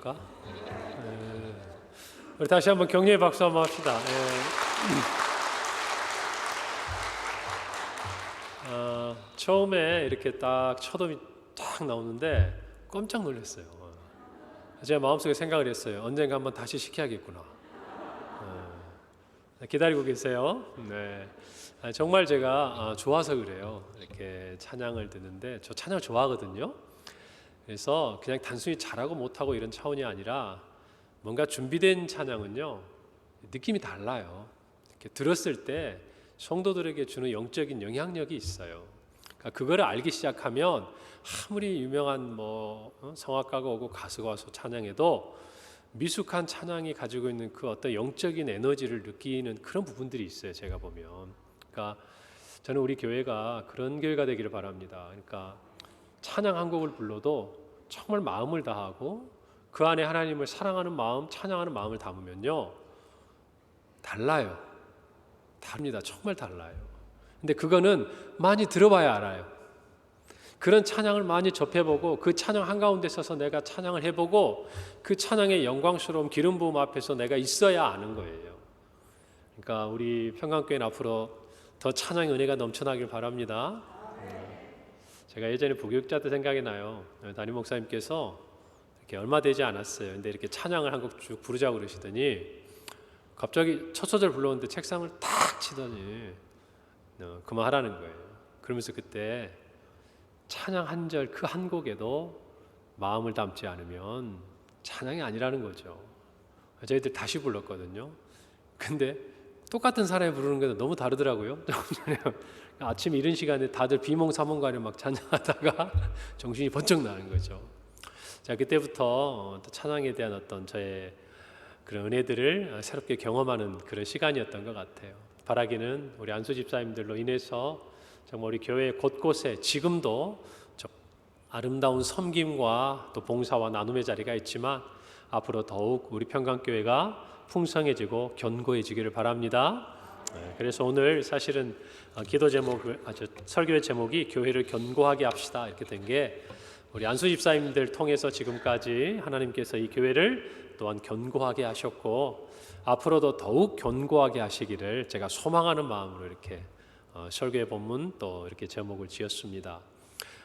그럴까? 우리 다시 한번 격려의 박수 한번 합시다. 처음에 이렇게 딱 첫음이 딱 나오는데 깜짝 놀랐어요. 제가 마음속에 생각을 했어요. 언젠가 한번 다시 시켜야겠구나. 기다리고 계세요. 네. 정말 제가 좋아서 그래요. 이렇게 찬양을 듣는데 저 찬양을 좋아하거든요. 그래서 그냥 단순히 잘하고 못하고 이런 차원이 아니라 뭔가 준비된 찬양은요 느낌이 달라요. 이렇게 들었을 때 성도들에게 주는 영적인 영향력이 있어요. 그러니까 그거를 알기 시작하면 아무리 유명한 성악가가 오고 가수가 와서 찬양해도 미숙한 찬양이 가지고 있는 그 어떤 영적인 에너지를 느끼는 그런 부분들이 있어요. 제가 보면. 그러니까 저는 우리 교회가 그런 교회가 되기를 바랍니다. 그러니까 찬양 한 곡을 불러도 정말 마음을 다하고 그 안에 하나님을 사랑하는 마음, 찬양하는 마음을 담으면요 달라요. 다릅니다. 정말 달라요. 근데 그거는 많이 들어봐야 알아요. 그런 찬양을 많이 접해보고 그 찬양 한가운데 서서 내가 찬양을 해보고 그 찬양의 영광스러운 기름 부음 앞에서 내가 있어야 아는 거예요. 그러니까 우리 평강교회는 앞으로 더 찬양의 은혜가 넘쳐나길 바랍니다. 제가 예전에 부교육자 때 생각이 나요. 담임 목사님께서 이렇게 얼마 되지 않았어요. 근데 이렇게 찬양을 한 곡 쭉 부르자고 그러시더니 갑자기 첫 소절 불렀는데 책상을 탁 치더니 그만하라는 거예요. 그러면서 그때 찬양 한 절 그 한 곡에도 마음을 담지 않으면 찬양이 아니라는 거죠. 저희들 다시 불렀거든요. 근데 똑같은 사람이 부르는 게 너무 다르더라고요. 아침 이른 시간에 다들 비몽사몽간에 막 찬양하다가 정신이 번쩍 나는 거죠. 자, 그때부터 찬양에 대한 어떤 저의 그런 은혜들을 새롭게 경험하는 그런 시간이었던 것 같아요. 바라기는 우리 안수 집사님들로 인해서 정말 우리 교회 곳곳에 지금도 아름다운 섬김과 또 봉사와 나눔의 자리가 있지만 앞으로 더욱 우리 평강교회가 풍성해지고 견고해지기를 바랍니다. 그래서 오늘 사실은 기도 설교의 제목이 교회를 견고하게 합시다 이렇게 된 게 우리 안수 집사님들 통해서 지금까지 하나님께서 이 교회를 또한 견고하게 하셨고 앞으로도 더욱 견고하게 하시기를 제가 소망하는 마음으로 이렇게 설교의 본문 또 이렇게 제목을 지었습니다.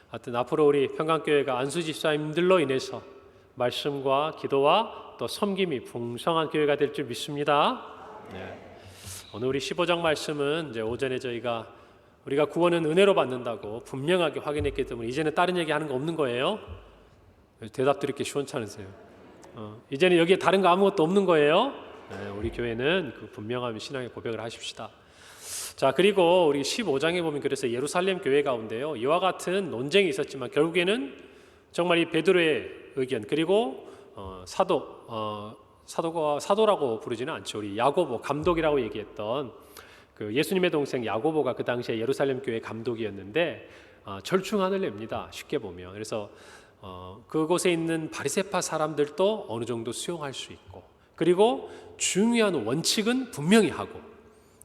하여튼 앞으로 우리 평강교회가 안수 집사님들로 인해서 말씀과 기도와 또 섬김이 풍성한 교회가 될 줄 믿습니다. 오늘 우리 15장 말씀은 이제 오전에 우리가 구원은 은혜로 받는다고 분명하게 확인했기 때문에 이제는 다른 얘기 하는 거 없는 거예요. 대답 드릴게 시원찮으세요. 이제는 여기에 다른 거 아무것도 없는 거예요. 우리 교회는 그 분명한 신앙의 고백을 하십시다. 자, 그리고 우리 15장에 보면 그래서 예루살렘 교회 가운데요 이와 같은 논쟁이 있었지만 결국에는 정말 이 베드로의 의견 그리고 사도라고 부르지는 않죠. 우리 야고보 감독이라고 얘기했던 그 예수님의 동생 야고보가 그 당시에 예루살렘 교회 감독이었는데 절충안을 냅니다. 쉽게 보면. 그래서 그곳에 있는 바리새파 사람들도 어느 정도 수용할 수 있고 그리고 중요한 원칙은 분명히 하고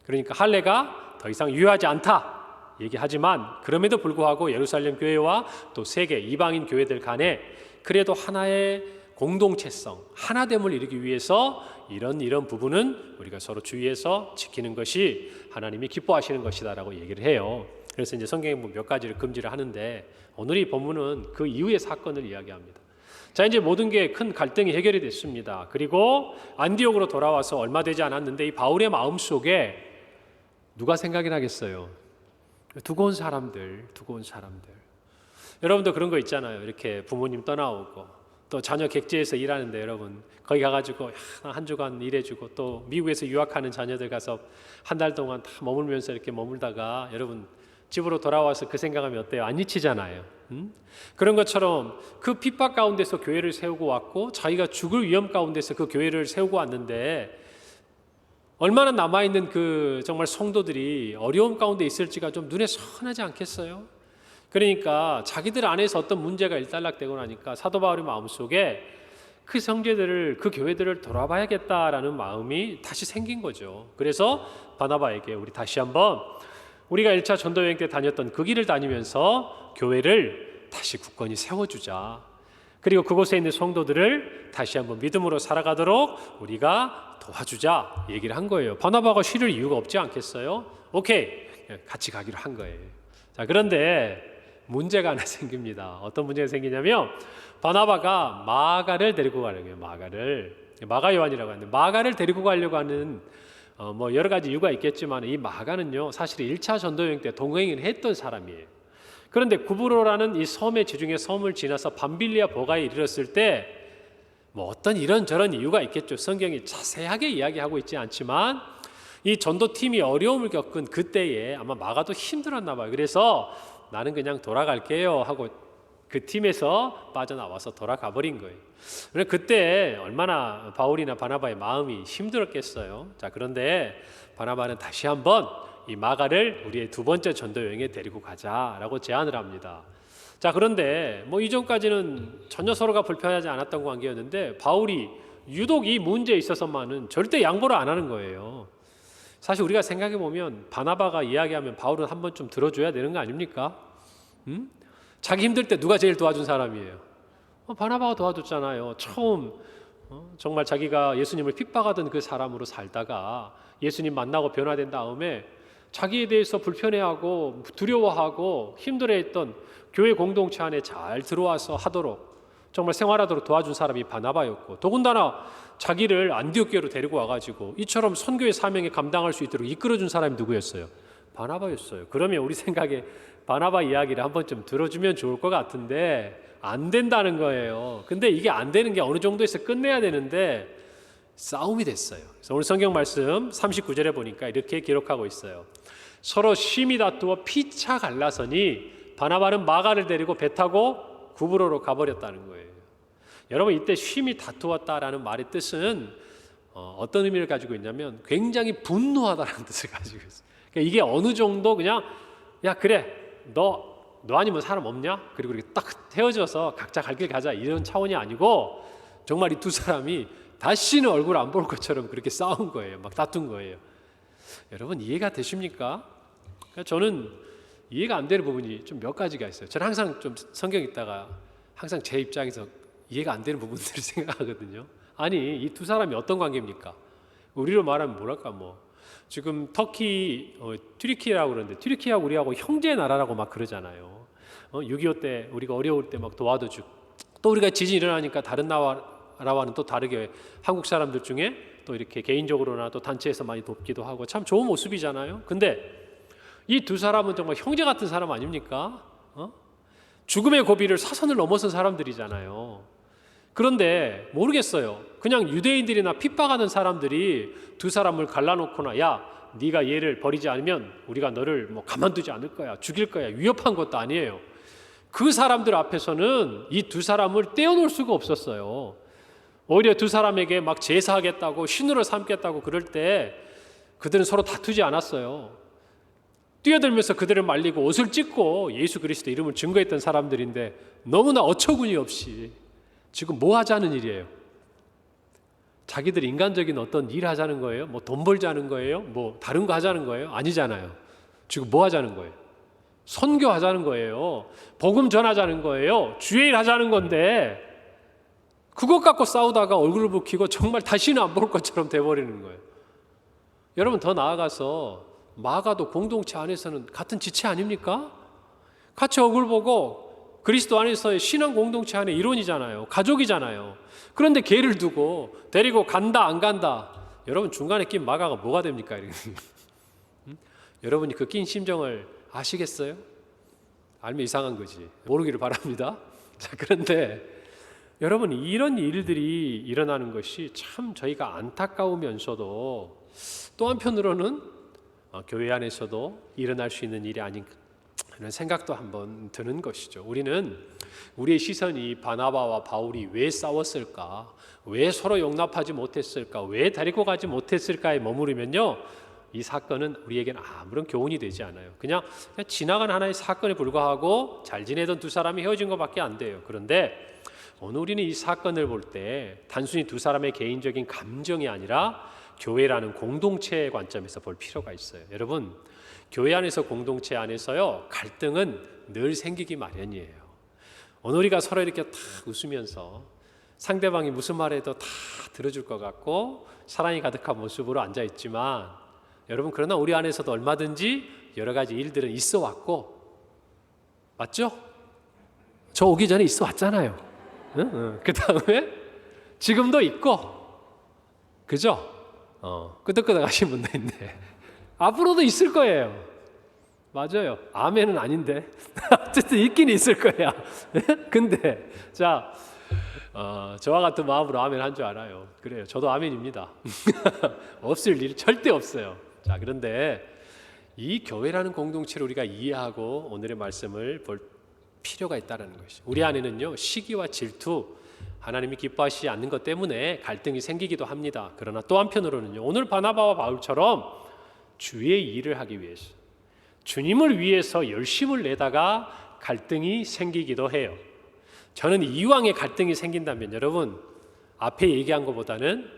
그러니까 할례가 더 이상 유효하지 않다 얘기하지만 그럼에도 불구하고 예루살렘 교회와 또 세계 이방인 교회들 간에 그래도 하나의 공동체성, 하나됨을 이루기 위해서 이런 부분은 우리가 서로 주의해서 지키는 것이 하나님이 기뻐하시는 것이다라고 얘기를 해요. 그래서 이제 성경에 몇 가지를 금지를 하는데 오늘 이 본문은 그 이후의 사건을 이야기합니다. 자, 이제 모든 게 큰 갈등이 해결이 됐습니다. 그리고 안디옥으로 돌아와서 얼마 되지 않았는데 이 바울의 마음속에 누가 생각이 나겠어요? 두고 온 사람들. 여러분도 그런 거 있잖아요. 이렇게 부모님 떠나오고 또 자녀 객지에서 일하는데 여러분 거기 가가지고 한 주간 일해주고 또 미국에서 유학하는 자녀들 가서 한 달 동안 다 머물면서 이렇게 머물다가 여러분 집으로 돌아와서 그 생각하면 어때요? 안 잊히잖아요. 그런 것처럼 그 핍박 가운데서 교회를 세우고 왔고 자기가 죽을 위험 가운데서 그 교회를 세우고 왔는데 얼마나 남아있는 그 정말 성도들이 어려움 가운데 있을지가 좀 눈에 선하지 않겠어요? 그러니까 자기들 안에서 어떤 문제가 일단락되고 나니까 사도 바울의 마음속에 그 형제들을 그 교회들을 돌아봐야겠다라는 마음이 다시 생긴 거죠. 그래서 바나바에게 우리 다시 한번 우리가 1차 전도여행 때 다녔던 그 길을 다니면서 교회를 다시 굳건히 세워주자. 그리고 그곳에 있는 성도들을 다시 한번 믿음으로 살아가도록 우리가 도와주자 얘기를 한 거예요. 바나바가 싫을 이유가 없지 않겠어요? 오케이, 같이 가기로 한 거예요. 자, 그런데 문제가 하나 생깁니다. 어떤 문제가 생기냐면 바나바가 마가를 데리고 가려고 해요. 마가 요한이라고 하는데 마가를 데리고 가려고 하는 뭐 여러 가지 이유가 있겠지만 이 마가는요 사실 1차 전도여행 때 동행을 했던 사람이에요. 그런데 구브로라는 이 섬의 지중해 섬을 지나서 밤빌리아 버가에 이르렀을 때 뭐 어떤 이런저런 이유가 있겠죠. 성경이 자세하게 이야기하고 있지 않지만 이 전도팀이 어려움을 겪은 그때에 아마 마가도 힘들었나 봐요. 그래서 나는 그냥 돌아갈게요 하고 그 팀에서 빠져나와서 돌아가 버린 거예요. 그때 얼마나 바울이나 바나바의 마음이 힘들었겠어요. 자, 그런데 바나바는 다시 한번 이 마가를 우리의 두 번째 전도 여행에 데리고 가자라고 제안을 합니다. 자, 그런데 뭐 이전까지는 전혀 서로가 불편하지 않았던 관계였는데 바울이 유독 이 문제에 있어서만은 절대 양보를 안 하는 거예요. 사실 우리가 생각해 보면 바나바가 이야기하면 바울은 한 번쯤 들어줘야 되는 거 아닙니까? 자기 힘들 때 누가 제일 도와준 사람이에요? 바나바가 도와줬잖아요. 처음 정말 자기가 예수님을 핍박하던 그 사람으로 살다가 예수님 만나고 변화된 다음에 자기에 대해서 불편해하고 두려워하고 힘들어했던 교회 공동체 안에 잘 들어와서 하도록 정말 생활하도록 도와준 사람이 바나바였고, 더군다나 자기를 안디옥교로 데리고 와가지고 이처럼 선교의 사명에 감당할 수 있도록 이끌어준 사람이 누구였어요? 바나바였어요. 그러면 우리 생각에 바나바 이야기를 한 번쯤 들어주면 좋을 것 같은데 안 된다는 거예요. 근데 이게 안 되는 게 어느 정도에서 끝내야 되는데 싸움이 됐어요. 그래서 오늘 성경 말씀 39절에 보니까 이렇게 기록하고 있어요. 서로 심히 다투어 피차 갈라서니 바나바는 마가를 데리고 배 타고 구브로로 가버렸다는 거예요. 여러분, 이때 심히 다투었다라는 말의 뜻은 어떤 의미를 가지고 있냐면 굉장히 분노하다라는 뜻을 가지고 있어요. 그러니까 이게 어느 정도 그냥 야 그래 너 아니면 사람 없냐? 그리고 이렇게 딱 헤어져서 각자 갈 길 가자 이런 차원이 아니고 정말 이 두 사람이 다시는 얼굴 안 볼 것처럼 그렇게 싸운 거예요. 막 다툰 거예요. 여러분 이해가 되십니까? 그러니까 저는 이해가 안 되는 부분이 좀 몇 가지가 있어요. 저는 항상 좀 성경 읽다가 항상 제 입장에서 이해가 안 되는 부분들을 생각하거든요. 아니 이 두 사람이 어떤 관계입니까? 우리로 말하면 뭐랄까 뭐 지금 터키 튀르키예라고 그러는데 튀르키예하고 우리하고 형제 나라라고 막 그러잖아요. 6.25 때 우리가 어려울 때 막 도와도 주고 또 우리가 지진 일어나니까 다른 나라와는 또 다르게 한국 사람들 중에 또 이렇게 개인적으로나 또 단체에서 많이 돕기도 하고 참 좋은 모습이잖아요. 근데 이 두 사람은 정말 형제 같은 사람 아닙니까? 죽음의 고비를 사선을 넘어선 사람들이잖아요. 그런데 모르겠어요. 그냥 유대인들이나 핍박하는 사람들이 두 사람을 갈라놓거나 야 네가 얘를 버리지 않으면 우리가 너를 뭐 가만두지 않을 거야, 죽일 거야 위협한 것도 아니에요. 그 사람들 앞에서는 이 두 사람을 떼어놓을 수가 없었어요. 오히려 두 사람에게 막 제사하겠다고 신으로 삼겠다고 그럴 때 그들은 서로 다투지 않았어요. 뛰어들면서 그들을 말리고 옷을 찢고 예수 그리스도 이름을 증거했던 사람들인데 너무나 어처구니 없이 지금 뭐 하자는 일이에요? 자기들 인간적인 어떤 일 하자는 거예요? 뭐 돈 벌자는 거예요? 뭐 다른 거 하자는 거예요? 아니잖아요. 지금 뭐 하자는 거예요? 선교하자는 거예요. 복음 전하자는 거예요. 주의 일 하자는 건데 그것 갖고 싸우다가 얼굴을 붉히고 정말 다시는 안 볼 것처럼 돼버리는 거예요. 여러분 더 나아가서 마가도 공동체 안에서는 같은 지체 아닙니까? 같이 얼굴 보고 그리스도 안에서의 신앙 공동체 안에 일원이잖아요. 가족이잖아요. 그런데 걔를 두고 데리고 간다 안 간다. 여러분 중간에 낀 마가가 뭐가 됩니까? 여러분이 그 낀 심정을 아시겠어요? 알면 이상한 거지. 모르기를 바랍니다. 자, 그런데 여러분 이런 일들이 일어나는 것이 참 저희가 안타까우면서도 또 한편으로는 교회 안에서도 일어날 수 있는 일이 아닌가 하는 생각도 한번 드는 것이죠. 우리는 우리의 시선이 바나바와 바울이 왜 싸웠을까? 왜 서로 용납하지 못했을까? 왜 데리고 가지 못했을까에 머무르면요, 이 사건은 우리에게는 아무런 교훈이 되지 않아요. 그냥 지나간 하나의 사건에 불과하고 잘 지내던 두 사람이 헤어진 것밖에 안 돼요. 그런데 오늘 우리는 이 사건을 볼 때 단순히 두 사람의 개인적인 감정이 아니라 교회라는 공동체의 관점에서 볼 필요가 있어요. 여러분, 교회 안에서 공동체 안에서요 갈등은 늘 생기기 마련이에요. 오늘 우리가 서로 이렇게 다 웃으면서 상대방이 무슨 말해도 다 들어줄 것 같고 사랑이 가득한 모습으로 앉아있지만 여러분, 그러나 우리 안에서도 얼마든지 여러 가지 일들은 있어 왔고, 맞죠? 저 오기 전에 있어 왔잖아요. 그 다음에 지금도 있고, 그죠? 끄덕끄덕 하신 분도 있네. 앞으로도 있을 거예요. 맞아요. 아멘은 아닌데 어쨌든 있긴 있을 거야. 근데 자, 저와 같은 마음으로 아멘 한 줄 알아요. 그래요. 저도 아멘입니다. 없을 일 절대 없어요. 자, 그런데 이 교회라는 공동체를 우리가 이해하고 오늘의 말씀을 볼 필요가 있다는 것이죠. 우리 안에는요, 시기와 질투, 하나님이 기뻐하시지 않는 것 때문에 갈등이 생기기도 합니다. 그러나 또 한편으로는요, 오늘 바나바와 바울처럼 주의 일을 하기 위해서, 주님을 위해서 열심을 내다가 갈등이 생기기도 해요. 저는 이왕에 갈등이 생긴다면 여러분, 앞에 얘기한 것보다는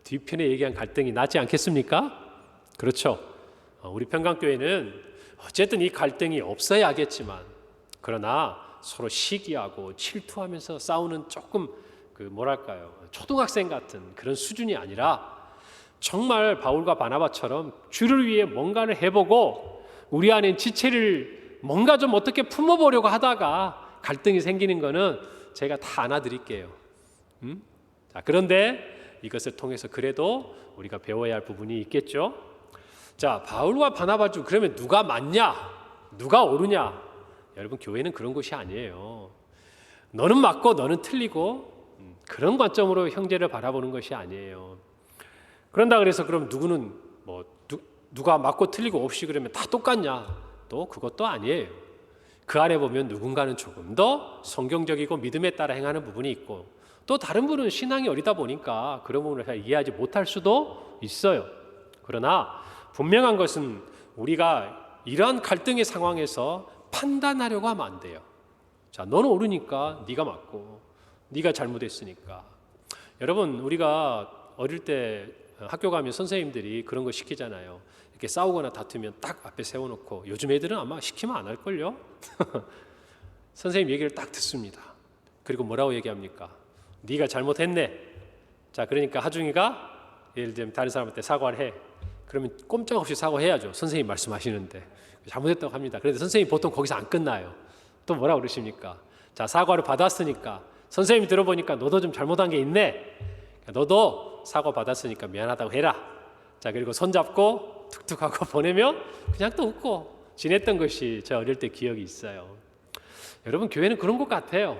뒤편에 얘기한 갈등이 낫지 않겠습니까? 그렇죠. 우리 평강교회는 어쨌든 이 갈등이 없어야 하겠지만, 그러나 서로 시기하고 질투하면서 싸우는 조금 초등학생 같은 그런 수준이 아니라 정말 바울과 바나바처럼 주를 위해 뭔가를 해보고 우리 안에 지체를 뭔가 좀 어떻게 품어보려고 하다가 갈등이 생기는 거는 제가 다 안아드릴게요. 자, 그런데 이것을 통해서 그래도 우리가 배워야 할 부분이 있겠죠. 자, 바울과 바나바 중 그러면 누가 맞냐, 누가 옳으냐? 여러분, 교회는 그런 곳이 아니에요. 너는 맞고 너는 틀리고 그런 관점으로 형제를 바라보는 것이 아니에요. 그런다 그래서 그럼 누구는 누가 맞고 틀리고 없이 그러면 다 똑같냐? 또 그것도 아니에요. 그 안에 보면 누군가는 조금 더 성경적이고 믿음에 따라 행하는 부분이 있고, 또 다른 분은 신앙이 어리다 보니까 그런 부분을 잘 이해하지 못할 수도 있어요. 그러나 분명한 것은 우리가 이러한 갈등의 상황에서 판단하려고 하면 안 돼요. 자, 너는 옳으니까 네가 맞고 네가 잘못했으니까. 여러분, 우리가 어릴 때 학교 가면 선생님들이 그런 거 시키잖아요. 이렇게 싸우거나 다투면 딱 앞에 세워놓고, 요즘 애들은 아마 시키면 안 할걸요? 선생님 얘기를 딱 듣습니다. 그리고 뭐라고 얘기합니까? 네가 잘못했네. 자, 그러니까 하중이가 예를 들면 다른 사람한테 사과를 해. 그러면 꼼짝없이 사과해야죠. 선생님 말씀하시는데 잘못했다고 합니다. 그런데 선생님이 보통 거기서 안 끝나요. 또 뭐라고 그러십니까? 자, 사과를 받았으니까 선생님이 들어보니까 너도 좀 잘못한 게 있네. 너도 사과 받았으니까 미안하다고 해라. 자, 그리고 손잡고 툭툭 하고 보내면 그냥 또 웃고 지냈던 것이 제 어릴 때 기억이 있어요. 여러분, 교회는 그런 것 같아요.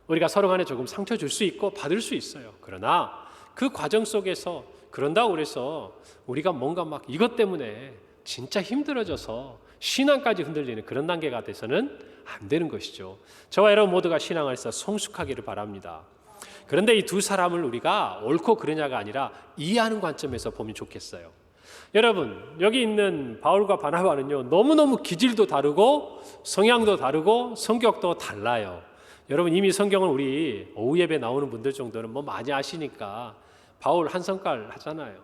우리가 서로 간에 조금 상처 줄 수 있고 받을 수 있어요. 그러나 그 과정 속에서 그런다고 그래서 우리가 뭔가 막 이것 때문에 진짜 힘들어져서 신앙까지 흔들리는 그런 단계가 돼서는 안 되는 것이죠. 저와 여러분 모두가 신앙에서 성숙하기를 바랍니다. 그런데 이 두 사람을 우리가 옳고 그르냐가 아니라 이해하는 관점에서 보면 좋겠어요. 여러분, 여기 있는 바울과 바나바는요, 너무너무 기질도 다르고 성향도 다르고 성격도 달라요. 여러분, 이미 성경을 우리 오후 예배 나오는 분들 정도는 뭐 많이 아시니까 바울 한 성깔 하잖아요.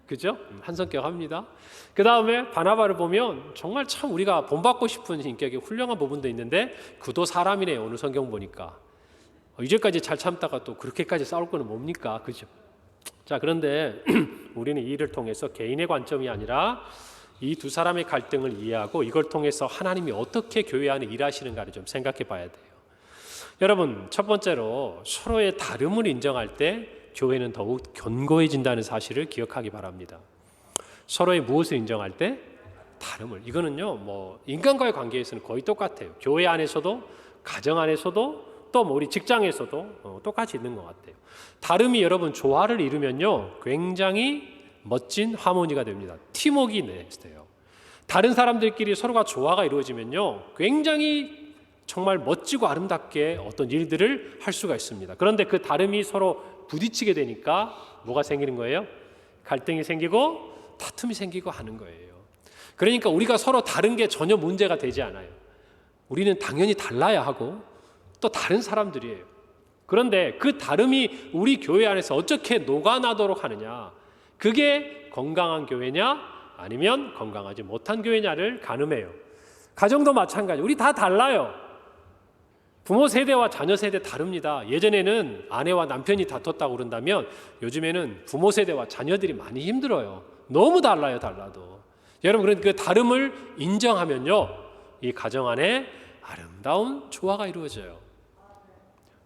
그죠? 한 성격 합니다. 그 다음에 바나바를 보면 정말 참 우리가 본받고 싶은 인격이 훌륭한 부분도 있는데 그도 사람이네요. 오늘 성경 보니까. 이제까지 잘 참다가 또 그렇게까지 싸울 거는 뭡니까? 그죠? 자, 그런데 우리는 이 일을 통해서 개인의 관점이 아니라 이 두 사람의 갈등을 이해하고 이걸 통해서 하나님이 어떻게 교회 안에 일하시는가를 좀 생각해 봐야 돼요. 여러분, 첫 번째로 서로의 다름을 인정할 때 교회는 더욱 견고해진다는 사실을 기억하기 바랍니다. 서로의 무엇을 인정할 때? 다름을. 이거는요, 인간과의 관계에서는 거의 똑같아요. 교회 안에서도, 가정 안에서도, 또 우리 직장에서도 똑같이 있는 것 같아요. 다름이 여러분 조화를 이루면요, 굉장히 멋진 하모니가 됩니다. 팀워크가 돼요. 다른 사람들끼리 서로가 조화가 이루어지면요, 굉장히 정말 멋지고 아름답게 어떤 일들을 할 수가 있습니다. 그런데 그 다름이 서로 부딪히게 되니까 뭐가 생기는 거예요? 갈등이 생기고 다툼이 생기고 하는 거예요. 그러니까 우리가 서로 다른 게 전혀 문제가 되지 않아요. 우리는 당연히 달라야 하고 또 다른 사람들이에요. 그런데 그 다름이 우리 교회 안에서 어떻게 녹아나도록 하느냐, 그게 건강한 교회냐 아니면 건강하지 못한 교회냐를 가늠해요. 가정도 마찬가지. 우리 다 달라요. 부모 세대와 자녀 세대 다릅니다. 예전에는 아내와 남편이 다퉜다고 그런다면 요즘에는 부모 세대와 자녀들이 많이 힘들어요. 너무 달라요, 달라도. 여러분, 그런 그 다름을 인정하면요, 이 가정 안에 아름다운 조화가 이루어져요.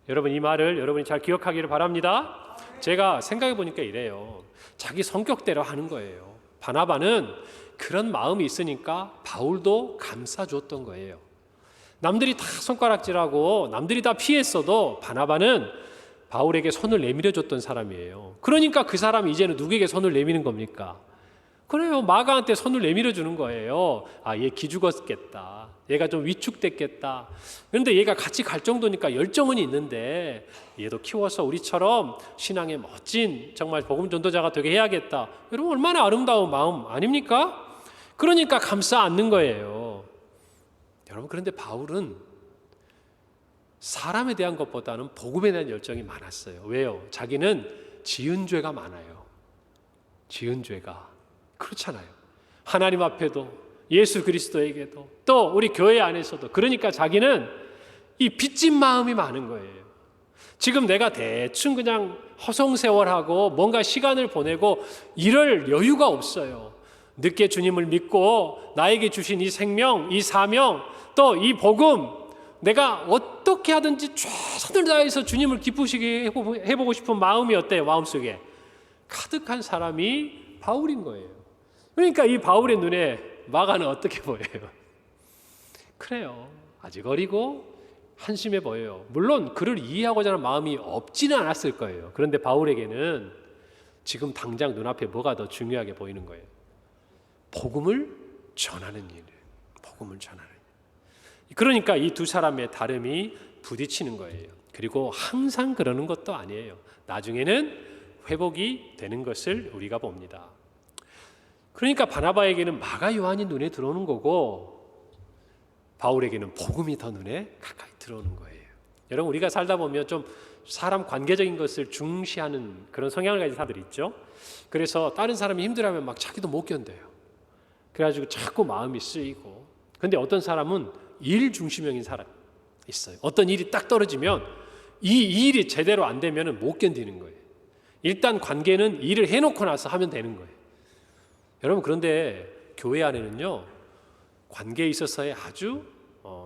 여러분, 이 말을 여러분이 잘 기억하기를 바랍니다. 제가 생각해 보니까 이래요. 자기 성격대로 하는 거예요. 바나바는 그런 마음이 있으니까 바울도 감싸줬던 거예요. 남들이 다 손가락질하고 남들이 다 피했어도 바나바는 바울에게 손을 내밀어 줬던 사람이에요. 그러니까 그 사람이 이제는 누구에게 손을 내미는 겁니까? 그래요. 마가한테 손을 내밀어 주는 거예요. 아, 얘 기죽었겠다. 얘가 좀 위축됐겠다. 그런데 얘가 같이 갈 정도니까 열정은 있는데 얘도 키워서 우리처럼 신앙의 멋진 정말 복음 전도자가 되게 해야겠다. 여러분, 얼마나 아름다운 마음 아닙니까? 그러니까 감싸 안는 거예요. 여러분, 그런데 바울은 사람에 대한 것보다는 복음에 대한 열정이 많았어요. 왜요? 자기는 지은 죄가 많아요. 지은 죄가. 그렇잖아요. 하나님 앞에도 예수 그리스도에게도 또 우리 교회 안에서도. 그러니까 자기는 이 빚진 마음이 많은 거예요. 지금 내가 대충 그냥 허송세월하고 뭔가 시간을 보내고 이럴 여유가 없어요. 늦게 주님을 믿고 나에게 주신 이 생명, 이 사명, 또 이 복음, 내가 어떻게 하든지 최선을 다해서 주님을 기쁘시게 해보고 싶은 마음이 어때요? 마음속에 가득한 사람이 바울인 거예요. 그러니까 이 바울의 눈에 마가는 어떻게 보여요? 그래요, 아직 어리고 한심해 보여요. 물론 그를 이해하고자 하는 마음이 없지는 않았을 거예요. 그런데 바울에게는 지금 당장 눈앞에 뭐가 더 중요하게 보이는 거예요? 복음을 전하는 일. 복음을 전하는 일. 그러니까 이 두 사람의 다름이 부딪히는 거예요. 그리고 항상 그러는 것도 아니에요. 나중에는 회복이 되는 것을 우리가 봅니다. 그러니까 바나바에게는 마가 요한이 눈에 들어오는 거고 바울에게는 복음이 더 눈에 가까이 들어오는 거예요. 여러분, 우리가 살다 보면 좀 사람 관계적인 것을 중시하는 그런 성향을 가진 사람들이 있죠. 그래서 다른 사람이 힘들어하면 막 자기도 못 견뎌요. 그래가지고 자꾸 마음이 쓰이고. 근데 어떤 사람은 일 중심형인 사람이 있어요. 어떤 일이 딱 떨어지면 이 일이 제대로 안 되면 못 견디는 거예요. 일단 관계는 일을 해놓고 나서 하면 되는 거예요. 여러분, 그런데 교회 안에는요, 관계에 있어서의 아주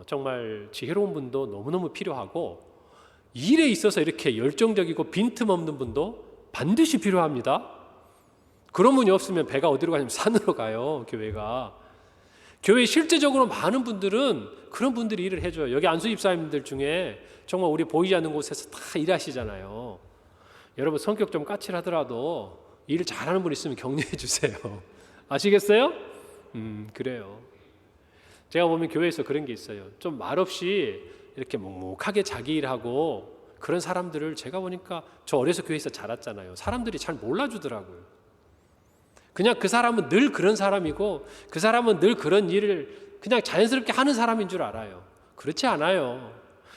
정말 지혜로운 분도 너무너무 필요하고 일에 있어서 이렇게 열정적이고 빈틈없는 분도 반드시 필요합니다. 그런 분이 없으면 배가 어디로 가냐면 산으로 가요. 교회가. 교회 실제적으로 많은 분들은 그런 분들이 일을 해줘요. 여기 안수 집사님들 중에 정말 우리 보이지 않는 곳에서 다 일하시잖아요. 여러분, 성격 좀 까칠하더라도 일을 잘하는 분 있으면 격려해 주세요. 아시겠어요? 그래요. 제가 보면 교회에서 그런 게 있어요. 좀 말없이 이렇게 묵묵하게 자기 일하고 그런 사람들을 제가 보니까 저 어려서 교회에서 자랐잖아요. 사람들이 잘 몰라주더라고요. 그냥 그 사람은 늘 그런 사람이고 그 사람은 늘 그런 일을 그냥 자연스럽게 하는 사람인 줄 알아요. 그렇지 않아요.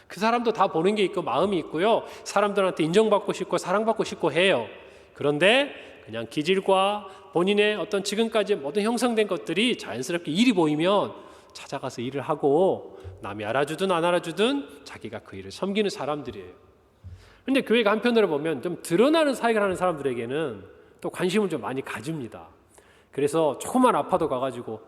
그 사람도 다 보는 게 있고 마음이 있고요. 사람들한테 인정받고 싶고 사랑받고 싶고 해요. 그런데 그냥 기질과 본인의 어떤 지금까지 모든 형성된 것들이 자연스럽게 일이 보이면 찾아가서 일을 하고 남이 알아주든 안 알아주든 자기가 그 일을 섬기는 사람들이에요. 그런데 교회가 한편으로 보면 좀 드러나는 사역을 하는 사람들에게는 또 관심을 좀 많이 가집니다. 그래서 조금만 아파도 가가지고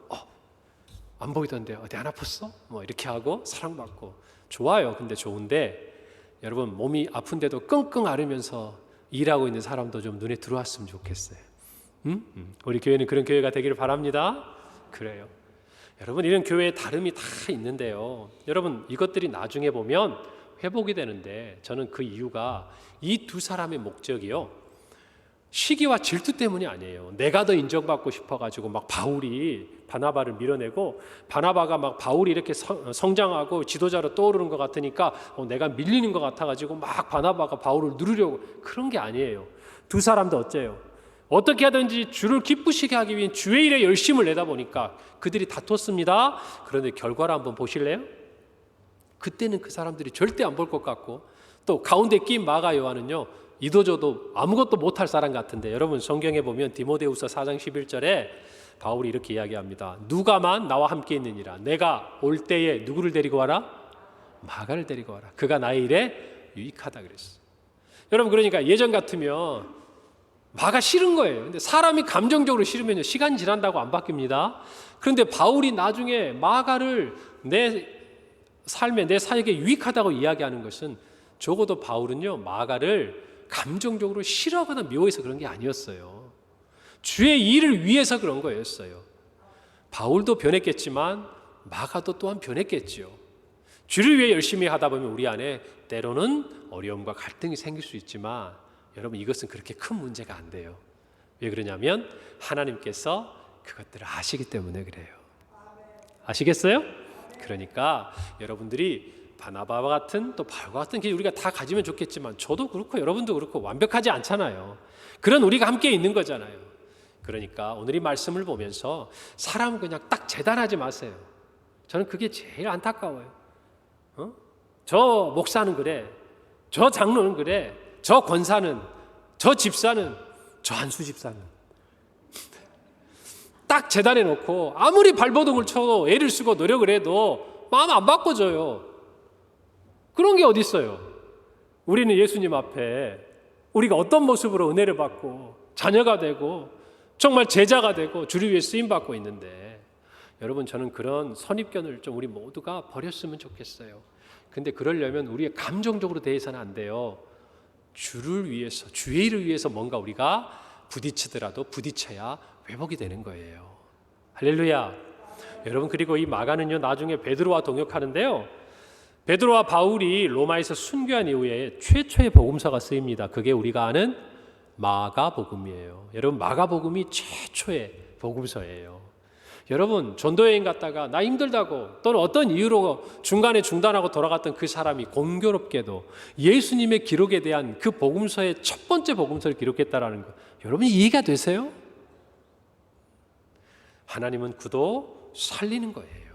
안 보이던데 어디 안 아팠어? 뭐 이렇게 하고 사랑받고 좋아요. 근데 좋은데 여러분, 몸이 아픈데도 끙끙 앓으면서 일하고 있는 사람도 좀 눈에 들어왔으면 좋겠어요. 우리 교회는 그런 교회가 되기를 바랍니다. 그래요. 여러분, 이런 교회에 다름이 다 있는데요. 여러분, 이것들이 나중에 보면 회복이 되는데 저는 그 이유가 이 두 사람의 목적이요, 시기와 질투 때문이 아니에요. 내가 더 인정받고 싶어가지고 막 바울이 바나바를 밀어내고 바나바가 막 바울이 이렇게 성장하고 지도자로 떠오르는 것 같으니까 내가 밀리는 것 같아가지고 막 바나바가 바울을 누르려고, 그런 게 아니에요. 두 사람도 어째요? 어떻게 하든지 주를 기쁘시게 하기 위해 주의 일에 열심을 내다 보니까 그들이 다퉜습니다. 그런데 결과를 한번 보실래요? 그때는 그 사람들이 절대 안 볼 것 같고 또 가운데 낀 마가 요한은요, 이도저도 아무것도 못할 사람 같은데, 여러분 성경에 보면 디모데후서 4장 11절에 바울이 이렇게 이야기합니다. 누가만 나와 함께 있느니라. 내가 올 때에 누구를 데리고 와라? 마가를 데리고 와라. 그가 나의 일에 유익하다 그랬어요. 여러분, 그러니까 예전 같으면 마가 싫은 거예요. 근데 사람이 감정적으로 싫으면 시간 지난다고 안 바뀝니다. 그런데 바울이 나중에 마가를 내 삶에, 내 사역에 유익하다고 이야기하는 것은 적어도 바울은요, 마가를 감정적으로 싫어하거나 미워해서 그런 게 아니었어요. 주의 일을 위해서 그런 거였어요. 바울도 변했겠지만 마가도 또한 변했겠지요. 주를 위해 열심히 하다 보면 우리 안에 때로는 어려움과 갈등이 생길 수 있지만 여러분, 이것은 그렇게 큰 문제가 안 돼요. 왜 그러냐면 하나님께서 그것들을 아시기 때문에 그래요. 아시겠어요? 그러니까 여러분들이 바나바와 같은, 또 바울과 같은 길 우리가 다 가지면 좋겠지만 저도 그렇고 여러분도 그렇고 완벽하지 않잖아요. 그런 우리가 함께 있는 거잖아요. 그러니까 오늘 이 말씀을 보면서 사람은 그냥 딱 재단하지 마세요. 저는 그게 제일 안타까워요. 저 목사는 그래, 저 장로는 그래, 저 권사는, 저 집사는, 저 한수 집사는 딱 재단해 놓고 아무리 발버둥을 쳐도 애를 쓰고 노력을 해도 마음 안 바꿔줘요. 그런 게 어디 있어요? 우리는 예수님 앞에 우리가 어떤 모습으로 은혜를 받고 자녀가 되고 정말 제자가 되고 주를 위해 쓰임받고 있는데, 여러분, 저는 그런 선입견을 좀 우리 모두가 버렸으면 좋겠어요. 근데 그러려면 우리의 감정적으로 대해서는 안 돼요. 주를 위해서, 주의 일을 위해서 뭔가 우리가 부딪히더라도 부딪혀야 회복이 되는 거예요. 할렐루야. 여러분, 그리고 이 마가는요, 나중에 베드로와 동역하는데요, 베드로와 바울이 로마에서 순교한 이후에 최초의 복음서가 쓰입니다. 그게 우리가 아는 마가복음이에요. 여러분, 마가복음이 최초의 복음서예요. 여러분, 전도여행 갔다가 나 힘들다고 또는 어떤 이유로 중간에 중단하고 돌아갔던 그 사람이 공교롭게도 예수님의 기록에 대한 그 복음서의 첫 번째 복음서를 기록했다라는 거, 여러분 이해가 되세요? 하나님은 그도 살리는 거예요.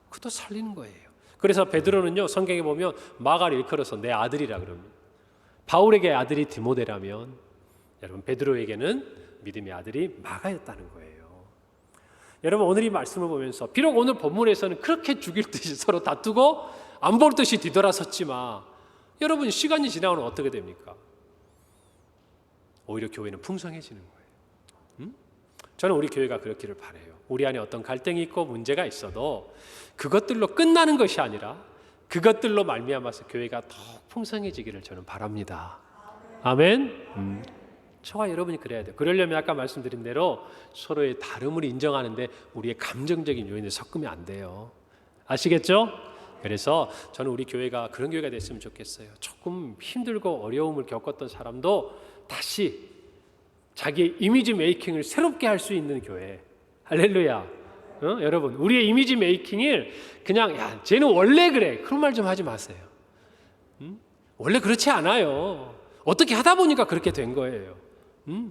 그도 살리는 거예요. 그래서 베드로는요, 성경에 보면 마가를 일컬어서 내 아들이라 그럽니다. 바울에게 아들이 디모데라면 여러분, 베드로에게는 믿음의 아들이 마가였다는 거예요. 여러분, 오늘 이 말씀을 보면서 비록 오늘 본문에서는 그렇게 죽일 듯이 서로 다투고 안 볼 듯이 뒤돌아섰지만 여러분, 시간이 지나면 어떻게 됩니까? 오히려 교회는 풍성해지는 거예요. 저는 우리 교회가 그렇기를 바라요. 우리 안에 어떤 갈등이 있고 문제가 있어도 그것들로 끝나는 것이 아니라 그것들로 말미암아서 교회가 더 풍성해지기를 저는 바랍니다. 아멘. 저와 여러분이 그래야 돼요. 그러려면 아까 말씀드린 대로 서로의 다름을 인정하는데 우리의 감정적인 요인을 섞으면 안 돼요. 아시겠죠? 그래서 저는 우리 교회가 그런 교회가 됐으면 좋겠어요. 조금 힘들고 어려움을 겪었던 사람도 다시 자기의 이미지 메이킹을 새롭게 할 수 있는 교회. 할렐루야. 여러분, 우리의 이미지 메이킹을 그냥 야, 쟤는 원래 그래, 그런 말 좀 하지 마세요. 원래 그렇지 않아요. 어떻게 하다 보니까 그렇게 된 거예요.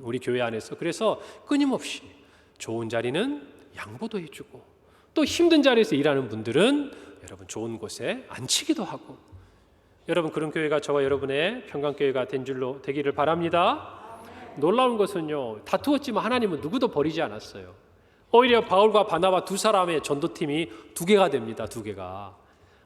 우리 교회 안에서. 그래서 끊임없이 좋은 자리는 양보도 해주고 또 힘든 자리에서 일하는 분들은 여러분 좋은 곳에 앉히기도 하고, 여러분 그런 교회가 저와 여러분의 평강교회가 된 줄로 되기를 바랍니다. 놀라운 것은요, 다투었지만 하나님은 누구도 버리지 않았어요. 오히려 바울과 바나바 두 사람의 전도팀이 두 개가 됩니다. 두 개가.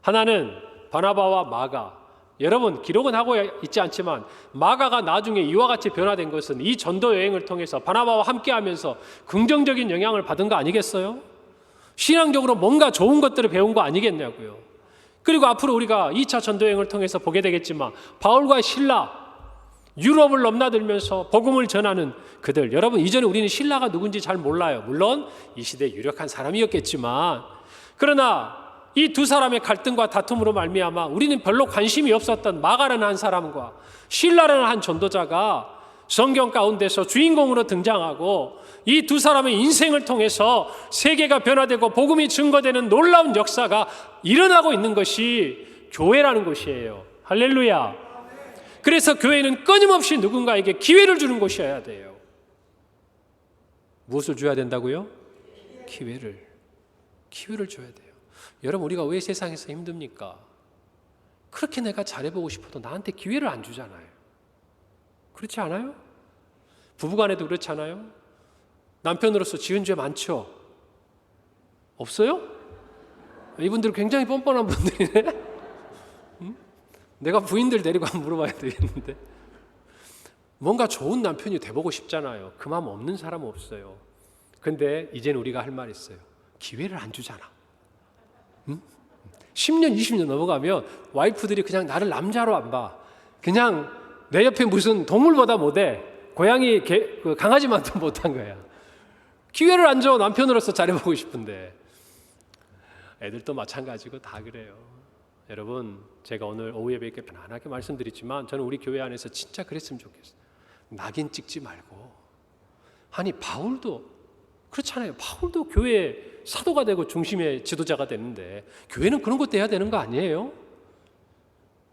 하나는 바나바와 마가. 여러분, 기록은 하고 있지 않지만 마가가 나중에 이와 같이 변화된 것은 이 전도 여행을 통해서 바나바와 함께하면서 긍정적인 영향을 받은 거 아니겠어요? 신앙적으로 뭔가 좋은 것들을 배운 거 아니겠냐고요. 그리고 앞으로 우리가 2차 전도 여행을 통해서 보게 되겠지만 바울과 실라, 유럽을 넘나들면서 복음을 전하는 그들. 여러분, 이전에 우리는 실라가 누군지 잘 몰라요. 물론 이 시대에 유력한 사람이었겠지만, 그러나 이 두 사람의 갈등과 다툼으로 말미암아 우리는 별로 관심이 없었던 마가라는 한 사람과 실라라는 한 전도자가 성경 가운데서 주인공으로 등장하고 이 두 사람의 인생을 통해서 세계가 변화되고 복음이 증거되는 놀라운 역사가 일어나고 있는 것이 교회라는 것이에요. 할렐루야. 그래서 교회는 끊임없이 누군가에게 기회를 주는 곳이어야 돼요. 무엇을 줘야 된다고요? 기회를 줘야 돼요. 여러분, 우리가 왜 세상에서 힘듭니까? 그렇게 내가 잘해보고 싶어도 나한테 기회를 안 주잖아요. 그렇지 않아요? 부부간에도 그렇잖아요. 남편으로서 지은 죄 많죠? 없어요? 이분들 굉장히 뻔뻔한 분들이네. 내가 부인들 데리고 한번 물어봐야 되겠는데. 뭔가 좋은 남편이 돼보고 싶잖아요. 그 마음 없는 사람은 없어요. 근데 이제는 우리가 할 말이 있어요. 기회를 안 주잖아. 응? 10년, 20년 넘어가면 와이프들이 그냥 나를 남자로 안 봐. 그냥 내 옆에 무슨 동물보다 못해. 고양이, 강아지만도 못한 거야. 기회를 안 줘. 남편으로서 잘해보고 싶은데. 애들도 마찬가지고 다 그래요. 여러분, 제가 오늘 오후 예배에 편안하게 말씀드렸지만 저는 우리 교회 안에서 진짜 그랬으면 좋겠어요. 낙인 찍지 말고. 아니 바울도 그렇잖아요. 바울도 교회 사도가 되고 중심의 지도자가 되는데 교회는 그런 것도 해야 되는 거 아니에요?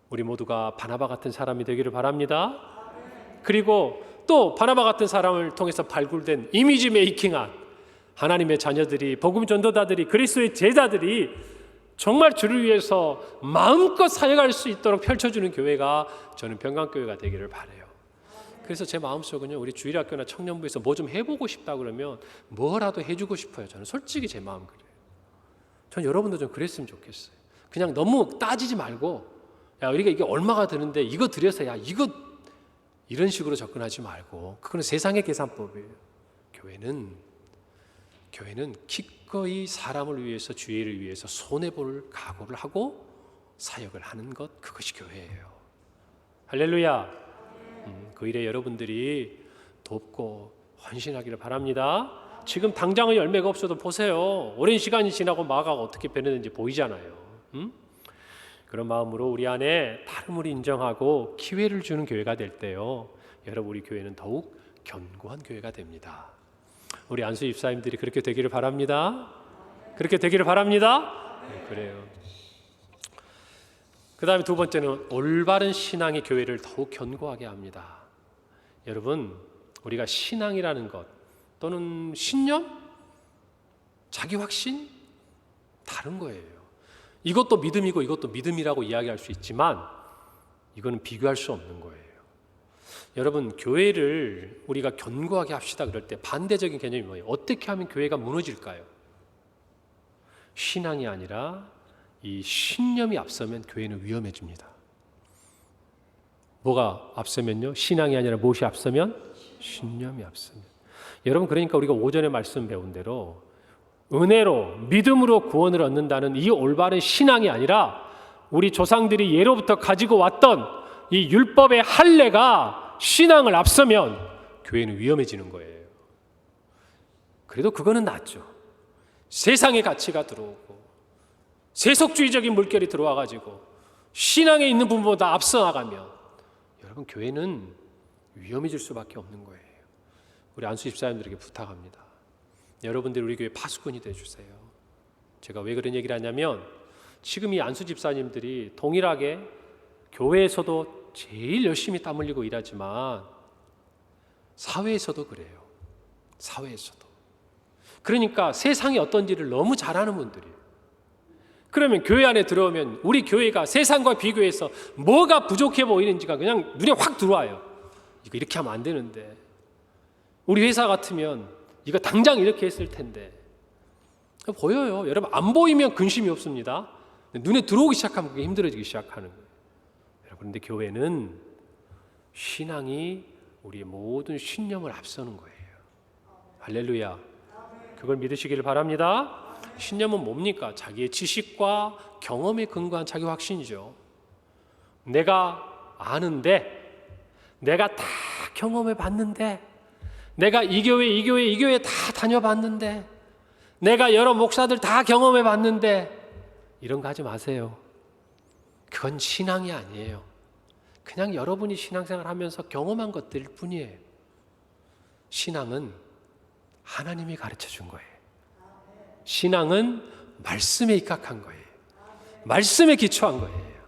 우리 모두가 바나바 같은 사람이 되기를 바랍니다. 그리고 또 바나바 같은 사람을 통해서 발굴된 이미지 메이킹한 하나님의 자녀들이, 복음 전도자들이, 그리스도의 제자들이 정말 주를 위해서 마음껏 사역할 수 있도록 펼쳐주는 교회가 저는 평강교회가 되기를 바라요. 그래서 제 마음속은요, 우리 주일학교나 청년부에서 뭐 좀 해보고 싶다 그러면 뭐라도 해주고 싶어요. 저는 솔직히 제 마음 그래요. 전 여러분도 좀 그랬으면 좋겠어요. 그냥 너무 따지지 말고, 야 우리가 이게 얼마가 드는데 이거 들여서 야 이거 이런 식으로 접근하지 말고, 그거는 세상의 계산법이에요. 교회는 기꺼이 사람을 위해서, 주의를 위해서 손해볼 각오를 하고 사역을 하는 것, 그것이 교회예요. 할렐루야. 그 일에 여러분들이 돕고 헌신하기를 바랍니다. 지금 당장의 열매가 없어도 보세요. 오랜 시간이 지나고 마가가 어떻게 변했는지 보이잖아요. 그런 마음으로 우리 안에 다름을 인정하고 기회를 주는 교회가 될 때요, 여러분 우리 교회는 더욱 견고한 교회가 됩니다. 우리 안수 집사님들이 그렇게 되기를 바랍니다. 그렇게 되기를 바랍니다. 네, 그래요. 그 다음에 두 번째는 올바른 신앙이 교회를 더욱 견고하게 합니다. 여러분, 우리가 신앙이라는 것 또는 신념, 자기 확신 다른 거예요. 이것도 믿음이고 이것도 믿음이라고 이야기할 수 있지만 이거는 비교할 수 없는 거예요. 여러분, 교회를 우리가 견고하게 합시다 그럴 때 반대적인 개념이 뭐예요? 어떻게 하면 교회가 무너질까요? 신앙이 아니라 이 신념이 앞서면 교회는 위험해집니다. 뭐가 앞서면요? 신앙이 아니라 무엇이 앞서면? 신념이 앞서면. 여러분, 그러니까 우리가 오전에 말씀 배운 대로 은혜로 믿음으로 구원을 얻는다는 이 올바른 신앙이 아니라 우리 조상들이 예로부터 가지고 왔던 이 율법의 할례가 신앙을 앞서면 교회는 위험해지는 거예요. 그래도 그거는 낫죠. 세상의 가치가 들어오고 세속주의적인 물결이 들어와가지고 신앙에 있는 부분보다 앞서 나가면 여러분 교회는 위험해질 수밖에 없는 거예요. 우리 안수 집사님들에게 부탁합니다. 여러분들이 우리 교회 파수꾼이 되어주세요. 제가 왜 그런 얘기를 하냐면 지금 이 안수 집사님들이 동일하게 교회에서도 제일 열심히 땀 흘리고 일하지만 사회에서도 그래요. 사회에서도. 그러니까 세상이 어떤지를 너무 잘 아는 분들이에요. 그러면 교회 안에 들어오면 우리 교회가 세상과 비교해서 뭐가 부족해 보이는지가 그냥 눈에 확 들어와요. 이거 이렇게 하면 안 되는데, 우리 회사 같으면 이거 당장 이렇게 했을 텐데. 보여요. 여러분, 안 보이면 근심이 없습니다. 눈에 들어오기 시작하면 그게 힘들어지기 시작하는 거예요. 그런데 교회는 신앙이 우리의 모든 신념을 앞서는 거예요. 할렐루야. 그걸 믿으시기를 바랍니다. 신념은 뭡니까? 자기의 지식과 경험에 근거한 자기 확신이죠. 내가 아는데, 내가 다 경험해 봤는데, 내가 이 교회 다 다녀봤는데, 내가 여러 목사들 다 경험해 봤는데, 이런 거 하지 마세요. 그건 신앙이 아니에요. 그냥 여러분이 신앙생활 하면서 경험한 것들일 뿐이에요. 신앙은 하나님이 가르쳐 준 거예요. 신앙은 말씀에 입각한 거예요. 말씀에 기초한 거예요.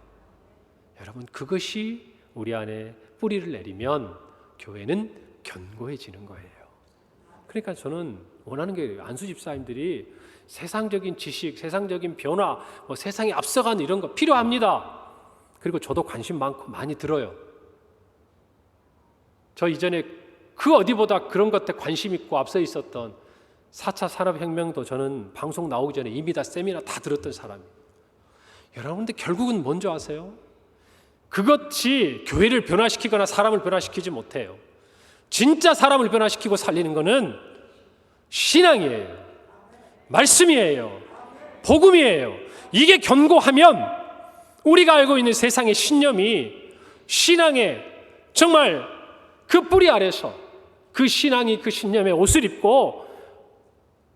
여러분, 그것이 우리 안에 뿌리를 내리면 교회는 견고해지는 거예요. 그러니까 저는 원하는 게 안수 집사님들이 세상적인 지식, 세상적인 변화, 세상에 앞서가는 이런 거 필요합니다. 그리고 저도 관심 많고 많이 들어요. 저 이전에 그 어디보다 그런 것에 관심 있고 앞서 있었던 4차 산업혁명도 저는 방송 나오기 전에 이미 다 세미나 다 들었던 사람이에요. 여러분들 결국은 뭔지 아세요? 그것이 교회를 변화시키거나 사람을 변화시키지 못해요. 진짜 사람을 변화시키고 살리는 것은 신앙이에요. 말씀이에요. 복음이에요. 이게 견고하면 우리가 알고 있는 세상의 신념이 신앙의 정말 그 뿌리 아래서 그 신앙이 그 신념의 옷을 입고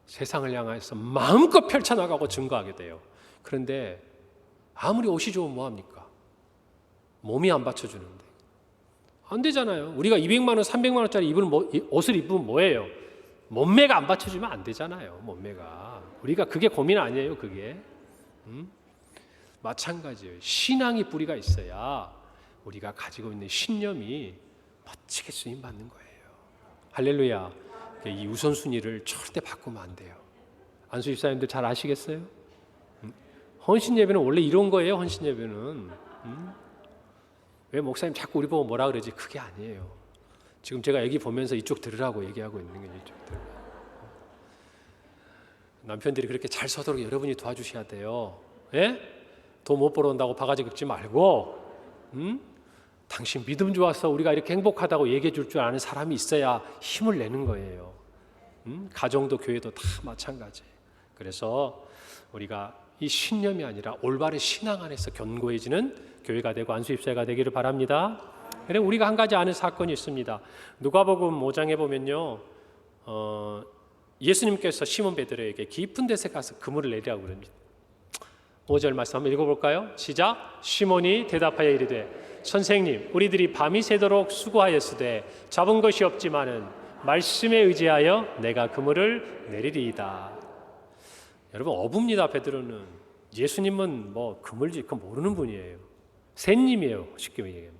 세상을 향해서 마음껏 펼쳐나가고 증거하게 돼요. 그런데 아무리 옷이 좋으면 뭐합니까? 몸이 안 받쳐주는데 안 되잖아요. 우리가 200만 원, 300만 원짜리 옷을 입으면 뭐예요? 몸매가 안 받쳐주면 안 되잖아요. 몸매가. 우리가 그게 고민 아니에요. 그게. 마찬가지예요. 신앙이 뿌리가 있어야 우리가 가지고 있는 신념이 멋지게 쓰임받는 거예요. 할렐루야. 이 우선순위를 절대 바꾸면 안 돼요. 안수 집사님들 잘 아시겠어요? 헌신 예배는 원래 이런 거예요. 헌신 예배는. 왜 목사님 자꾸 우리 보고 뭐라 그러지? 그게 아니에요. 지금 제가 여기 보면서 이쪽 들으라고 얘기하고 있는 게 이쪽 들으라고. 남편들이 그렇게 잘 서도록 여러분이 도와주셔야 돼요. 예? 돈 못 벌어온다고 바가지 긁지 말고 당신 믿음 좋아서 우리가 이렇게 행복하다고 얘기해 줄 줄 아는 사람이 있어야 힘을 내는 거예요. 가정도 교회도 다 마찬가지. 그래서 우리가 이 신념이 아니라 올바른 신앙 안에서 견고해지는 교회가 되고 안수입사가 되기를 바랍니다. 그리고 우리가 한 가지 아는 사건이 있습니다. 누가복음 5장에 보면요, 예수님께서 시몬 베드로에게 깊은 데서 가서 그물을 내리라고 그럽니다. 5절 말씀 한번 읽어볼까요? 시작. 시몬이 대답하여 이르되 선생님, 우리들이 밤이 새도록 수고하였으되 잡은 것이 없지만은 말씀에 의지하여 내가 그물을 내리리이다. 여러분, 어부입니다. 베드로는. 예수님은 뭐 그물 짓고 모르는 분이에요. 샌님이에요. 쉽게 얘기하면.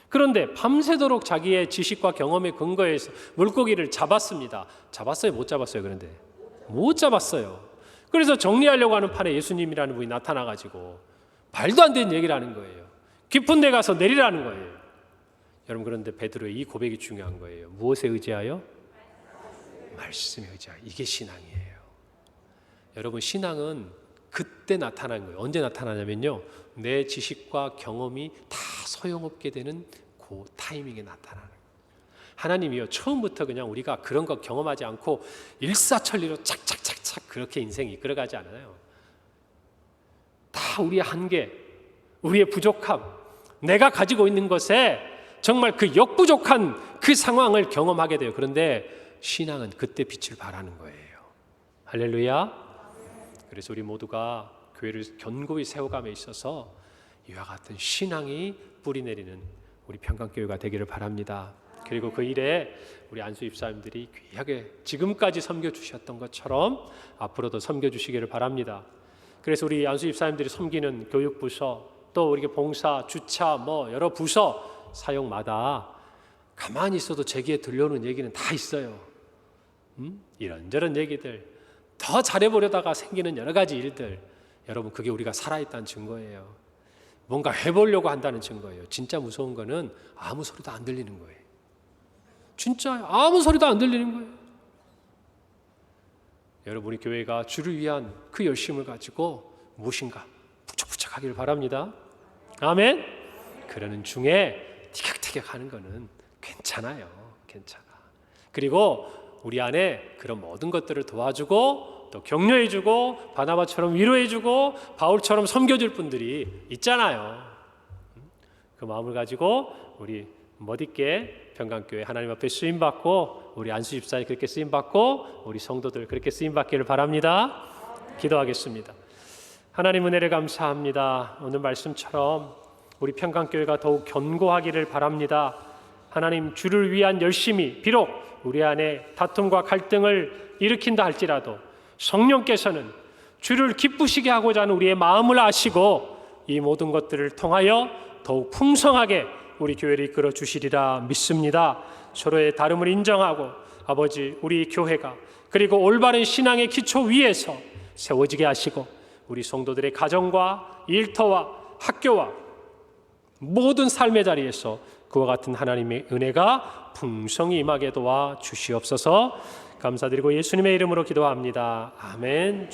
그런데 밤새도록 자기의 지식과 경험에 근거해서 물고기를 잡았습니다. 잡았어요? 못 잡았어요? 그런데 못 잡았어요. 그래서 정리하려고 하는 판에 예수님이라는 분이 나타나가지고 말도 안 되는 얘기를 하는 거예요. 깊은 데 가서 내리라는 거예요. 여러분, 그런데 베드로의 이 고백이 중요한 거예요. 무엇에 의지하여? 말씀에 의지하여. 이게 신앙이에요. 여러분, 신앙은 그때 나타나는 거예요. 언제 나타나냐면요, 내 지식과 경험이 다 소용없게 되는 그 타이밍에 나타나는 거예요. 하나님이요, 처음부터 그냥 우리가 그런 거 경험하지 않고 일사천리로 착착착착 그렇게 인생이 이끌어가지 않아요. 다 우리의 한계, 우리의 부족함, 내가 가지고 있는 것에 정말 그 역부족한 그 상황을 경험하게 돼요. 그런데 신앙은 그때 빛을 발하는 거예요. 할렐루야. 그래서 우리 모두가 교회를 견고히 세워감에 있어서 이와 같은 신앙이 뿌리내리는 우리 평강교회가 되기를 바랍니다. 그리고 그 일에 우리 안수 입사님들이 귀하게 지금까지 섬겨주셨던 것처럼 앞으로도 섬겨주시기를 바랍니다. 그래서 우리 안수 입사님들이 섬기는 교육부서, 또 우리 봉사, 주차, 여러 부서 사역마다 가만히 있어도 제기에 들려오는 얘기는 다 있어요. 이런저런 얘기들, 더 잘해보려다가 생기는 여러 가지 일들, 여러분, 그게 우리가 살아있다는 증거예요. 뭔가 해보려고 한다는 증거예요. 진짜 무서운 거는 아무 소리도 안 들리는 거예요. 진짜 아무 소리도 안 들리는 거예요. 여러분, 우리 교회가 주를 위한 그 열심을 가지고 무엇인가 북적북적 하기를 바랍니다. 아멘. 그러는 중에 티격태격 하는 거는 괜찮아요. 괜찮아. 그리고 우리 안에 그런 모든 것들을 도와주고 또 격려해주고 바나바처럼 위로해주고 바울처럼 섬겨줄 분들이 있잖아요. 그 마음을 가지고 우리 멋있게 평강교회 하나님 앞에 쓰임받고, 우리 안수 집사님 그렇게 쓰임받고, 우리 성도들 그렇게 쓰임받기를 바랍니다. 기도하겠습니다. 하나님, 은혜를 감사합니다. 오늘 말씀처럼 우리 평강교회가 더욱 견고하기를 바랍니다. 하나님, 주를 위한 열심이 비록 우리 안에 다툼과 갈등을 일으킨다 할지라도 성령께서는 주를 기쁘시게 하고자 하는 우리의 마음을 아시고 이 모든 것들을 통하여 더욱 풍성하게 우리 교회를 이끌어 주시리라 믿습니다. 서로의 다름을 인정하고 아버지, 우리 교회가 그리고 올바른 신앙의 기초 위에서 세워지게 하시고 우리 성도들의 가정과 일터와 학교와 모든 삶의 자리에서 그와 같은 하나님의 은혜가 풍성히 임하게 도와 주시옵소서. 감사드리고 예수님의 이름으로 기도합니다. 아멘.